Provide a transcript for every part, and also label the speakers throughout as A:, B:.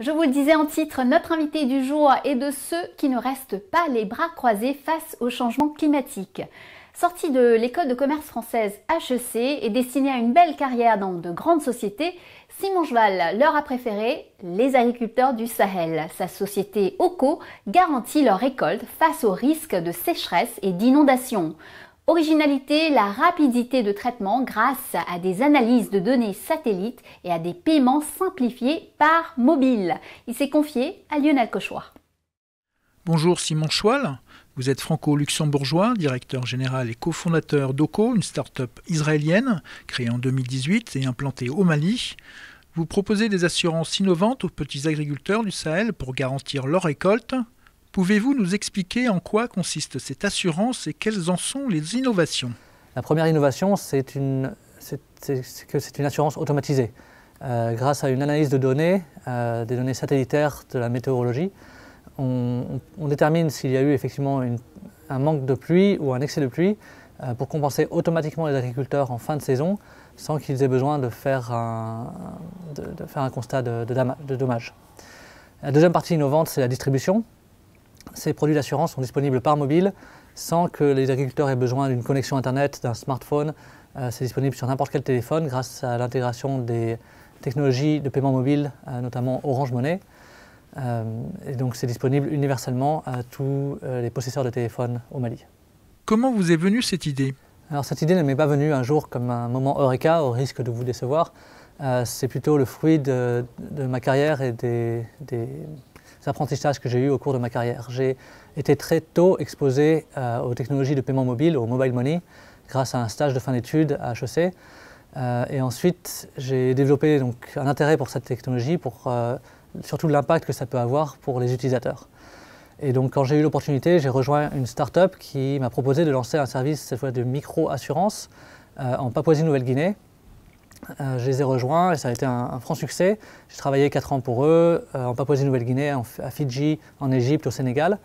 A: Je vous le disais en titre, notre invité du jour est de ceux qui ne restent pas les bras croisés face au changement climatique. Sorti de l'école de commerce française HEC et destiné à une belle carrière dans de grandes sociétés, Simon Cheval leur a préféré les agriculteurs du Sahel. Sa société OCO garantit leur récolte face aux risques de sécheresse et d'inondation. Originalité, la rapidité de traitement grâce à des analyses de données satellites et à des paiements simplifiés par mobile. Il s'est confié à Lionel Cauchois.
B: Bonjour Simon Cheval, vous êtes franco-luxembourgeois, directeur général et cofondateur d'OCO, une start-up israélienne créée en 2018 et implantée au Mali. Vous proposez des assurances innovantes aux petits agriculteurs du Sahel pour garantir leur récolte. Pouvez-vous nous expliquer en quoi consiste cette assurance et quelles en sont les innovations?
C: La première innovation, c'est que c'est une assurance automatisée. Grâce à une analyse de données, des données satellitaires de la météorologie, on détermine s'il y a eu effectivement un manque de pluie ou un excès de pluie pour compenser automatiquement les agriculteurs en fin de saison sans qu'ils aient besoin de faire un constat de dommages. La deuxième partie innovante, c'est la distribution. Ces produits d'assurance sont disponibles par mobile sans que les agriculteurs aient besoin d'une connexion Internet, d'un smartphone. C'est disponible sur n'importe quel téléphone grâce à l'intégration des technologies de paiement mobile, notamment Orange Money. Et donc c'est disponible universellement à tous les possesseurs de téléphones au Mali.
B: Comment vous est venue cette idée?
C: Alors cette idée ne m'est pas venue un jour comme un moment eureka, au risque de vous décevoir. C'est plutôt le fruit de ma carrière et des apprentissages que j'ai eus au cours de ma carrière. J'ai été très tôt exposé aux technologies de paiement mobile, au mobile money, grâce à un stage de fin d'études à HEC. Et ensuite, j'ai développé donc, un intérêt pour cette technologie, pour surtout l'impact que ça peut avoir pour les utilisateurs. Et donc quand j'ai eu l'opportunité, j'ai rejoint une start-up qui m'a proposé de lancer un service, cette fois de micro-assurance, en Papouasie-Nouvelle-Guinée. Je les ai rejoints et ça a été un franc succès. J'ai travaillé 4 ans pour eux, en Papouasie-Nouvelle-Guinée, à Fidji, en Égypte, au Sénégal.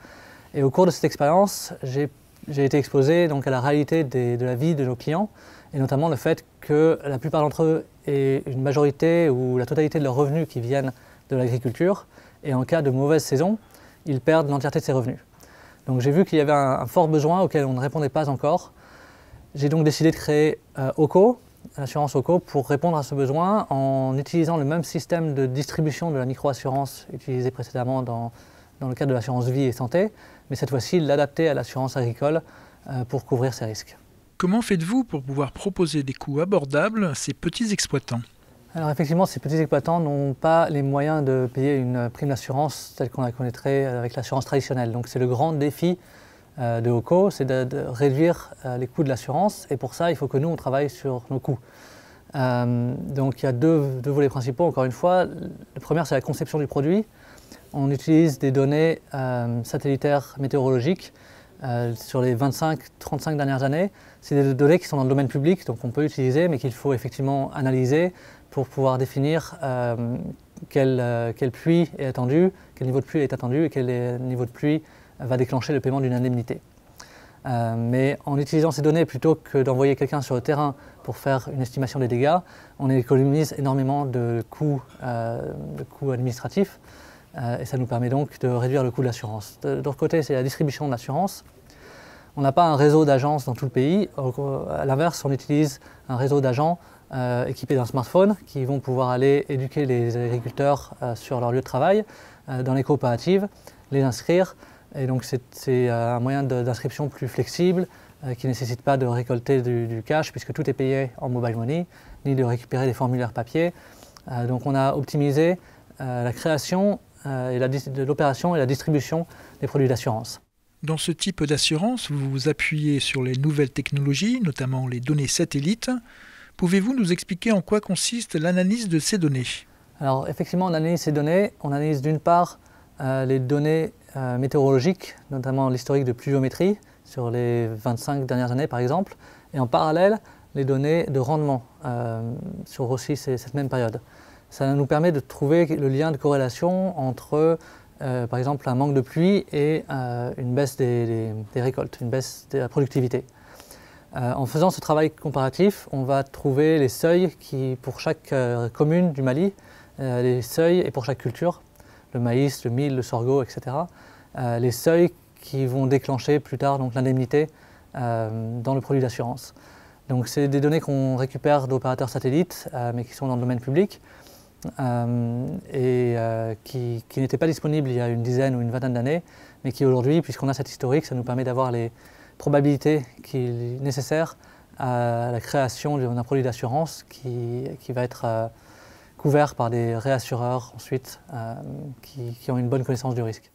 C: Et au cours de cette expérience, j'ai été exposé donc, à la réalité de la vie de nos clients, et notamment le fait que la plupart d'entre eux aient une majorité ou la totalité de leurs revenus qui viennent de l'agriculture, et en cas de mauvaise saison, ils perdent l'entièreté de ces revenus. Donc j'ai vu qu'il y avait un fort besoin auquel on ne répondait pas encore. J'ai donc décidé de créer OCO, l'assurance OCO, pour répondre à ce besoin en utilisant le même système de distribution de la micro-assurance utilisé précédemment dans le cadre de l'assurance vie et santé, mais cette fois-ci l'adapter à l'assurance agricole pour couvrir ces risques.
B: Comment faites-vous pour pouvoir proposer des coûts abordables à ces petits exploitants?
C: Alors effectivement, ces petits exploitants n'ont pas les moyens de payer une prime d'assurance telle qu'on la connaîtrait avec l'assurance traditionnelle. Donc c'est le grand défi de OCO, c'est de réduire les coûts de l'assurance, et pour ça il faut que nous on travaille sur nos coûts. Donc il y a deux volets principaux, encore une fois. Le premier, c'est la conception du produit. On utilise des données satellitaires météorologiques sur les 25-35 dernières années. C'est des données qui sont dans le domaine public, donc on peut utiliser, mais qu'il faut effectivement analyser pour pouvoir définir quelle pluie est attendue, quel niveau de pluie est attendu et quel niveau de pluie va déclencher le paiement d'une indemnité. Mais en utilisant ces données, plutôt que d'envoyer quelqu'un sur le terrain pour faire une estimation des dégâts, on économise énormément de coûts administratifs et ça nous permet donc de réduire le coût de l'assurance. De l'autre côté, c'est la distribution de l'assurance. On n'a pas un réseau d'agences dans tout le pays. À l'inverse, on utilise un réseau d'agents équipés d'un smartphone qui vont pouvoir aller éduquer les agriculteurs sur leur lieu de travail, dans les coopératives, les inscrire. Et donc c'est un moyen d'inscription plus flexible qui ne nécessite pas de récolter du cash puisque tout est payé en mobile money, ni de récupérer des formulaires papier. Donc on a optimisé la création de l'opération et la distribution des produits d'assurance.
B: Dans ce type d'assurance, vous vous appuyez sur les nouvelles technologies, notamment les données satellites. Pouvez-vous nous expliquer en quoi consiste l'analyse de ces données?
C: Alors effectivement, on analyse ces données. On analyse d'une part les données météorologiques, notamment l'historique de pluviométrie sur les 25 dernières années par exemple, et en parallèle les données de rendement sur aussi cette même période. Ça nous permet de trouver le lien de corrélation entre par exemple un manque de pluie et une baisse des récoltes, une baisse de la productivité. En faisant ce travail comparatif, on va trouver les seuils qui, pour chaque commune du Mali, les seuils et pour chaque culture, le maïs, le mil, le sorgho, etc. Les seuils qui vont déclencher plus tard l'indemnité dans le produit d'assurance. Donc c'est des données qu'on récupère d'opérateurs satellites, mais qui sont dans le domaine public et qui n'étaient pas disponibles il y a une dizaine ou une vingtaine d'années, mais qui aujourd'hui, puisqu'on a cet historique, ça nous permet d'avoir les probabilités nécessaires à la création d'un produit d'assurance qui va être couvert par des réassureurs ensuite qui ont une bonne connaissance du risque.